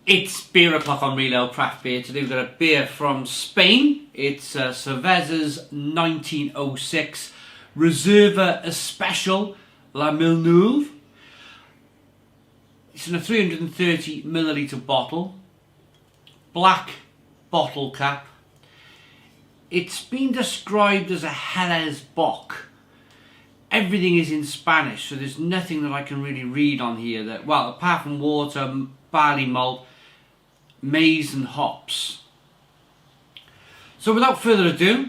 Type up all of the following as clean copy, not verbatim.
It's beer o'clock on Real Ale Craft Beer. Today we've got a beer from Spain. It's Cervezas 1906 Reserva Especial La Milneuve. It's in a 330ml bottle, black bottle cap. It's been described as a Jerez Bock. Everything is in Spanish, so there's nothing that I can really read on here that, well, apart from water, barley malt, maize and hops. So without further ado,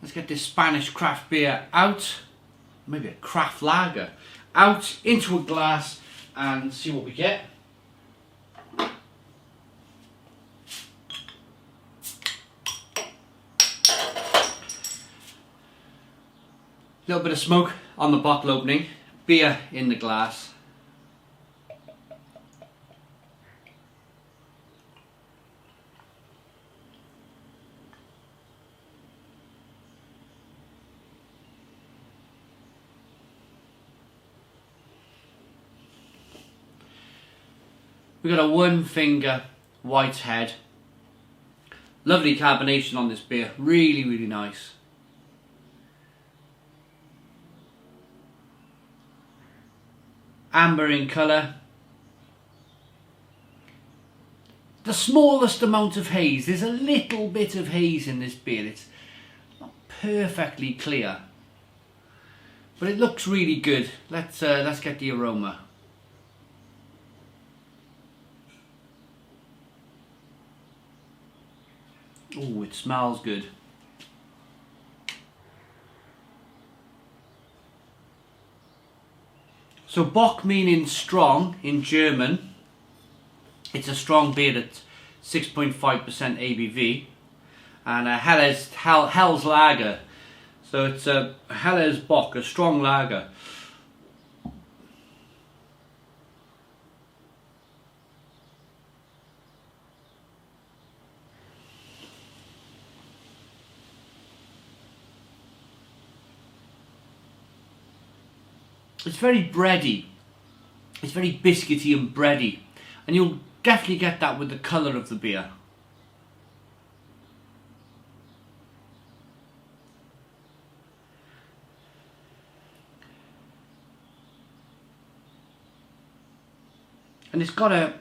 let's get this Spanish craft beer out, maybe a craft lager, out into a glass and see what we get. Little bit of smoke on the bottle opening, beer in the glass. We've got a one finger white head. Lovely carbonation on this beer, really, really nice. Amber in colour. The smallest amount of haze. There's a little bit of haze in this beer. It's not perfectly clear, but it looks really good. Let's get the aroma. Oh, it smells good. So Bock meaning strong in German. It's a strong beer at 6.5% ABV. And a Hell's lager. So it's a Jerez Bock, a strong lager. It's very bready. It's very biscuity and bready, and you'll definitely get that with the colour of the beer. And it's got a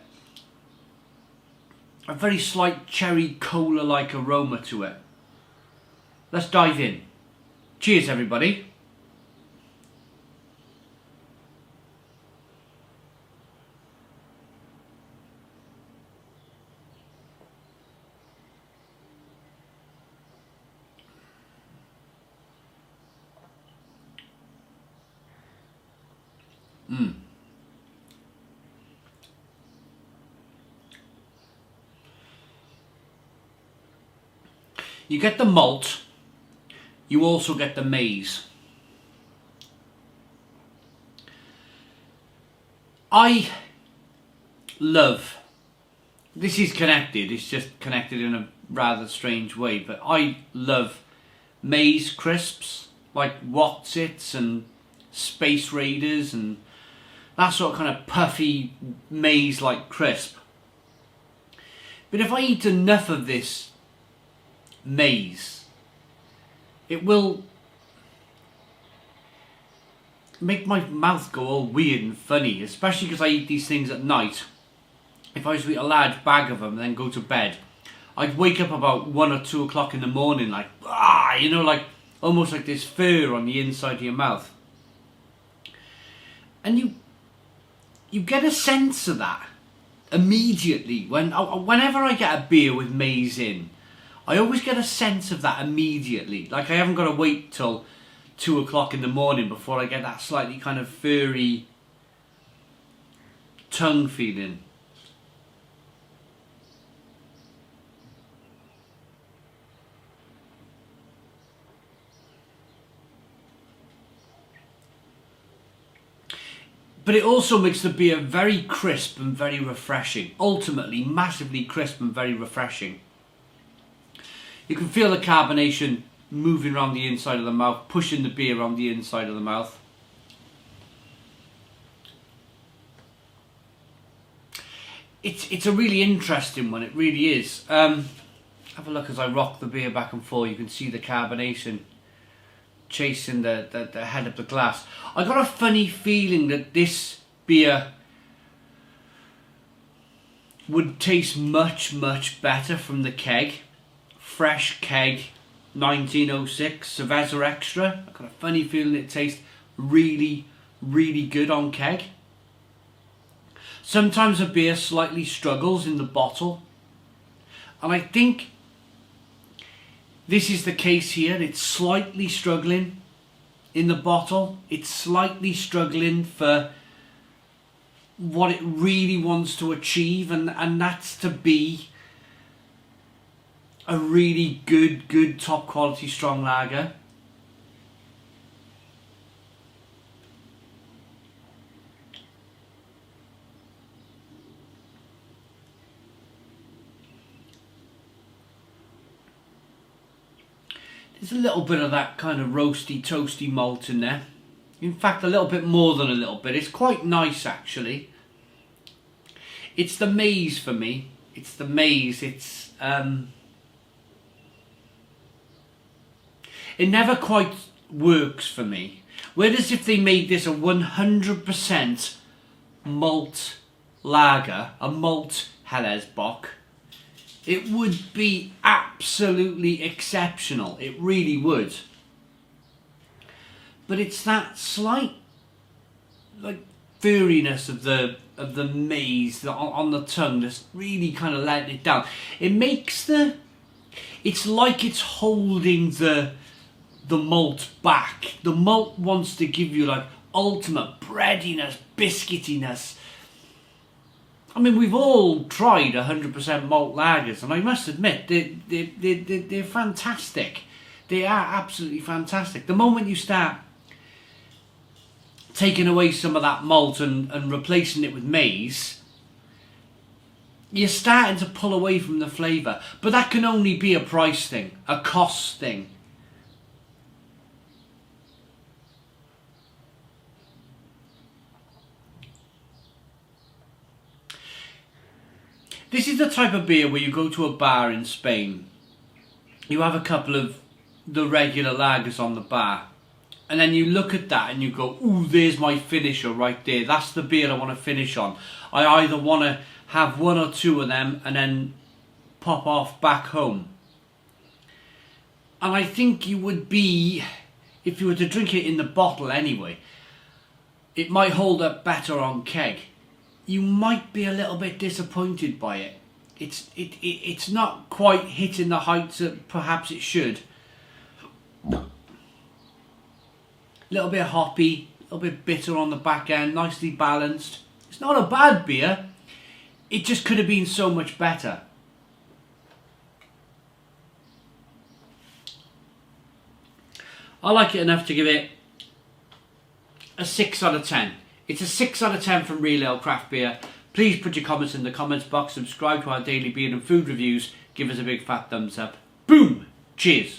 very slight cherry cola-like aroma to it. Let's dive in. Cheers, everybody. You get the malt, you also get the maize. I love, this is connected, it's just connected in a rather strange way, but I love maize crisps, like What's-Its and Space Raiders and that sort of kind of puffy maize-like crisp. But if I eat enough of this maize, it will make my mouth go all weird and funny, especially because I eat these things at night. If I was to eat a large bag of them and then go to bed, I'd wake up about 1 or 2 o'clock in the morning like, you know, like almost like this fur on the inside of your mouth. And you get a sense of that immediately. Whenever I get a beer with maize in, I always get a sense of that immediately. Like I haven't got to wait till 2 o'clock in the morning before I get that slightly kind of furry tongue feeling. But it also makes the beer very crisp and very refreshing. Ultimately, massively crisp and very refreshing. You can feel the carbonation moving around the inside of the mouth, pushing the beer around the inside of the mouth. it's a really interesting one, it really is. Have a look as I rock the beer back and forth. You can see the carbonation chasing the head of the glass. I got a funny feeling that this beer would taste much, much better from the keg. Fresh keg, 1906, Cervezas Extra. I got a funny feeling it tastes really, really good on keg. Sometimes a beer slightly struggles in the bottle, and I think this is the case here. It's slightly struggling in the bottle. It's slightly struggling for what it really wants to achieve, and that's to be a really good top quality strong lager. There's a little bit of that kind of roasty, toasty malt in there. In fact, a little bit more than a little bit. It's quite nice, actually. It's the maize for me. It's the maize. It's it never quite works for me. Whereas if they made this a 100% malt lager, a malt Helles Bock, it would be absolutely exceptional. It really would. But it's that slight, like, furriness of the maize on the tongue that's really kind of letting it down. It makes it's like it's holding the malt back. The malt wants to give you like ultimate breadiness, biscuitiness. I mean, we've all tried 100% malt lagers, and I must admit, they're fantastic. They are absolutely fantastic. The moment you start taking away some of that malt and replacing it with maize, you're starting to pull away from the flavour. But that can only be a price thing, a cost thing. This is the type of beer where you go to a bar in Spain, you have a couple of the regular lagers on the bar, and then you look at that and you go, ooh, there's my finisher right there. That's the beer I want to finish on. I either want to have one or two of them and then pop off back home. And I think you would be, if you were to drink it in the bottle anyway, it might hold up better on keg. You might be a little bit disappointed by it. It's not quite hitting the heights that perhaps it should. A little bit hoppy, a little bit bitter on the back end, nicely balanced. It's not a bad beer. It just could have been so much better. I like it enough to give it a 6 out of 10. It's a 6 out of 10 from Real Ale Craft Beer. Please put your comments in the comments box. Subscribe to our daily beer and food reviews. Give us a big fat thumbs up. Boom! Cheers!